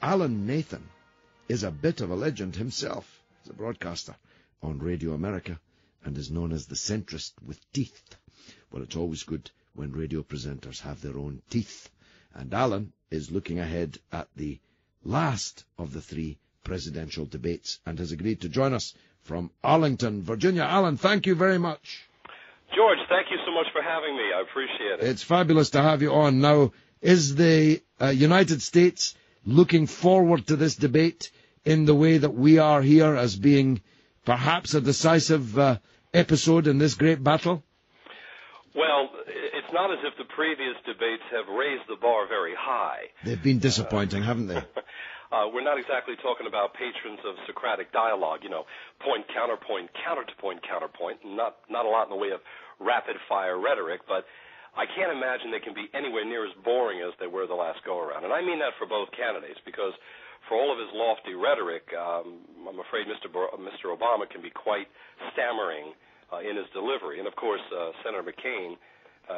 Alan Nathan is a bit of a legend himself. He's a broadcaster on Radio America and is known as the centrist with teeth. Well, it's always good when radio presenters have their own teeth. And Alan is looking ahead at the last of the 3 presidential debates and has agreed to join us from Arlington, Virginia. Alan, thank you very much. George, thank you so much for having me. I appreciate it. It's fabulous to have you on. Now, is the United States looking forward to this debate in the way that we are here as being perhaps a decisive episode in this great battle? Well, it's not as if the previous debates have raised the bar very high. They've been disappointing, haven't they? We're not exactly talking about patrons of Socratic dialogue, point, counterpoint, counter to point, counterpoint, not a lot in the way of rapid-fire rhetoric, but I can't imagine they can be anywhere near as boring as they were the last go-around. And I mean that for both candidates, because for all of his lofty rhetoric, I'm afraid Mr. Obama can be quite stammering in his delivery. And, of course, Senator McCain,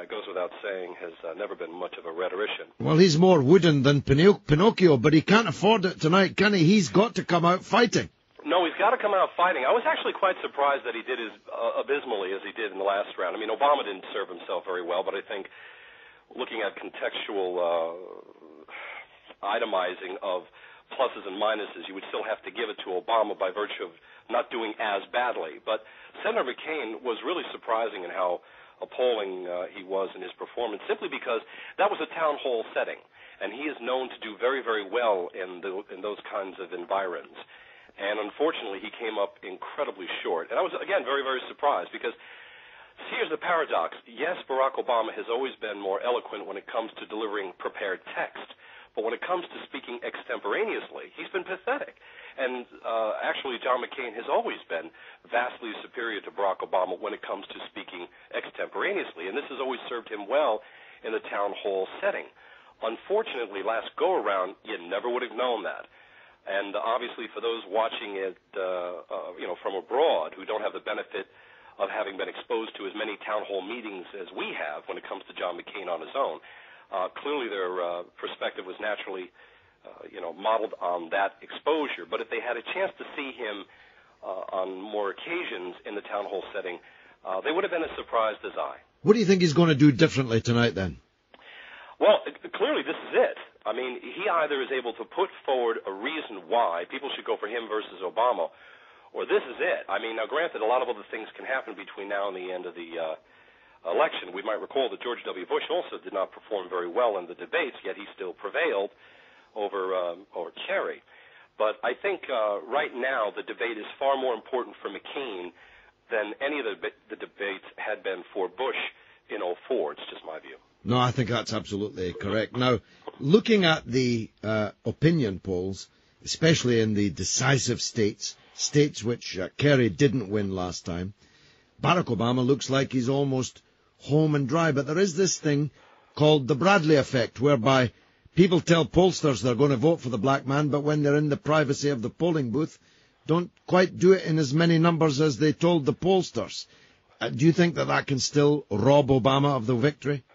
goes without saying, has never been much of a rhetorician. Well, he's more wooden than Pinocchio, but he can't afford it tonight, can he? He's got to come out fighting. No, he's got to come out fighting. I was actually quite surprised that he did as abysmally as he did in the last round. I mean, Obama didn't serve himself very well, but I think looking at contextual itemizing of pluses and minuses, you would still have to give it to Obama by virtue of not doing as badly. But Senator McCain was really surprising in how appalling he was in his performance, simply because that was a town hall setting, and he is known to do very, very well in those kinds of environs. And unfortunately, he came up incredibly short. And I was, again, very, very surprised, because here's the paradox. Yes, Barack Obama has always been more eloquent when it comes to delivering prepared text, but when it comes to speaking extemporaneously, he's been pathetic. And actually, John McCain has always been vastly superior to Barack Obama when it comes to speaking extemporaneously, and this has always served him well in the town hall setting. Unfortunately, last go-around, you never would have known that. And obviously, for those watching it, from abroad who don't have the benefit of having been exposed to as many town hall meetings as we have when it comes to John McCain on his own, clearly their perspective was naturally, modeled on that exposure. But if they had a chance to see him on more occasions in the town hall setting, they would have been as surprised as I. What do you think he's going to do differently tonight, then? Well, clearly this is it. I mean, he either is able to put forward a reason why people should go for him versus Obama, or this is it. I mean, now granted, a lot of other things can happen between now and the end of the election. We might recall that George W. Bush also did not perform very well in the debates, yet he still prevailed over Kerry. But I think right now the debate is far more important for McCain than any of the debates had been for Bush in 2004. It's just my view. No, I think that's absolutely correct. Now, looking at the opinion polls, especially in the decisive states which Kerry didn't win last time, Barack Obama looks like he's almost home and dry. But there is this thing called the Bradley effect, whereby people tell pollsters they're going to vote for the black man, but when they're in the privacy of the polling booth, don't quite do it in as many numbers as they told the pollsters. Do you think that can still rob Obama of the victory?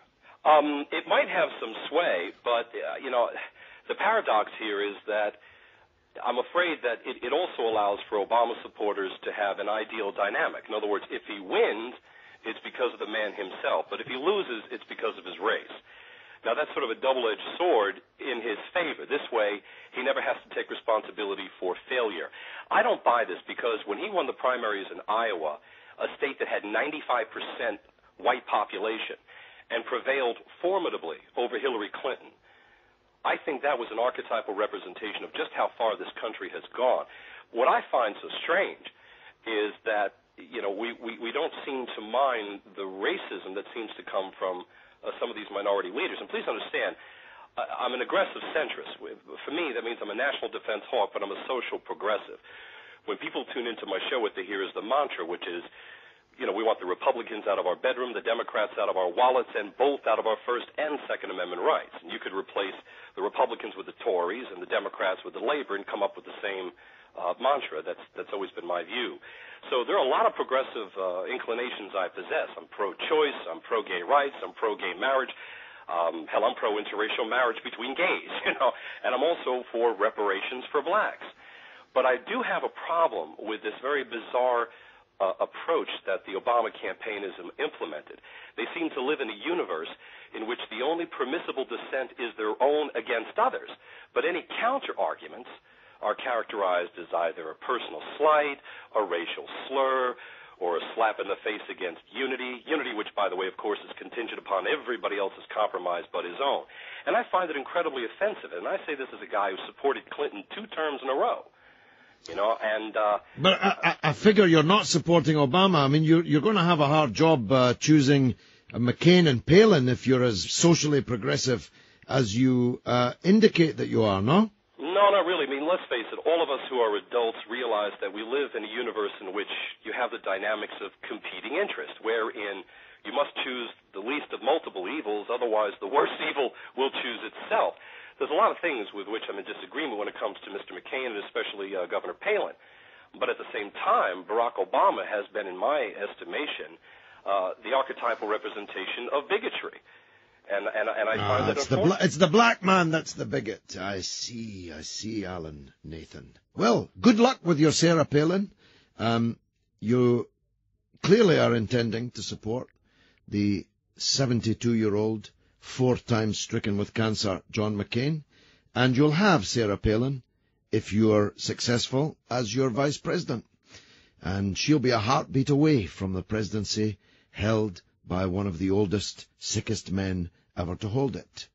It might have some sway, but, the paradox here is that I'm afraid that it also allows for Obama supporters to have an ideal dynamic. In other words, if he wins, it's because of the man himself. But if he loses, it's because of his race. Now, that's sort of a double-edged sword in his favor. This way, he never has to take responsibility for failure. I don't buy this, because when he won the primaries in Iowa, a state that had 95% white population, and prevailed formidably over Hillary Clinton, I think that was an archetypal representation of just how far this country has gone. What I find so strange is that, we don't seem to mind the racism that seems to come from some of these minority leaders. And please understand, I'm an aggressive centrist. For me, that means I'm a national defense hawk, but I'm a social progressive. When people tune into my show, what they hear is the mantra, which is, we want the Republicans out of our bedroom, the Democrats out of our wallets, and both out of our First and Second Amendment rights. And you could replace the Republicans with the Tories and the Democrats with the Labor and come up with the same mantra. That's always been my view. So there are a lot of progressive inclinations I possess. I'm pro-choice, I'm pro-gay rights, I'm pro-gay marriage. Hell, I'm pro-interracial marriage between gays, and I'm also for reparations for blacks. But I do have a problem with this very bizarre approach that the Obama campaign has implemented. They seem to live in a universe in which the only permissible dissent is their own against others, but any counter-arguments are characterized as either a personal slight, a racial slur, or a slap in the face against unity, which, by the way, of course, is contingent upon everybody else's compromise but his own. And I find it incredibly offensive, and I say this as a guy who supported Clinton 2 terms in a row. But I figure you're not supporting Obama. I mean, you're going to have a hard job choosing McCain and Palin if you're as socially progressive as you indicate that you are, no? No, not really. I mean, let's face it, all of us who are adults realize that we live in a universe in which you have the dynamics of competing interest, wherein you must choose the least of multiple evils, otherwise the worst evil will choose itself. There's a lot of things with which I'm in disagreement when it comes to Mr. McCain and especially Governor Palin. But at the same time, Barack Obama has been, in my estimation, the archetypal representation of bigotry. And I find that unfortunate. It's the black man that's the bigot. I see, Alan Nathan. Well, good luck with your Sarah Palin. You clearly are intending to support the 72-year-old, 4 times stricken with cancer, John McCain, and you'll have Sarah Palin if you're successful as your vice president. And she'll be a heartbeat away from the presidency held by one of the oldest, sickest men ever to hold it.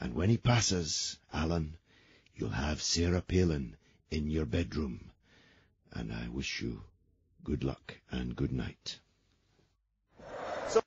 And when he passes, Alan, you'll have Sarah Palin in your bedroom. And I wish you good luck and good night.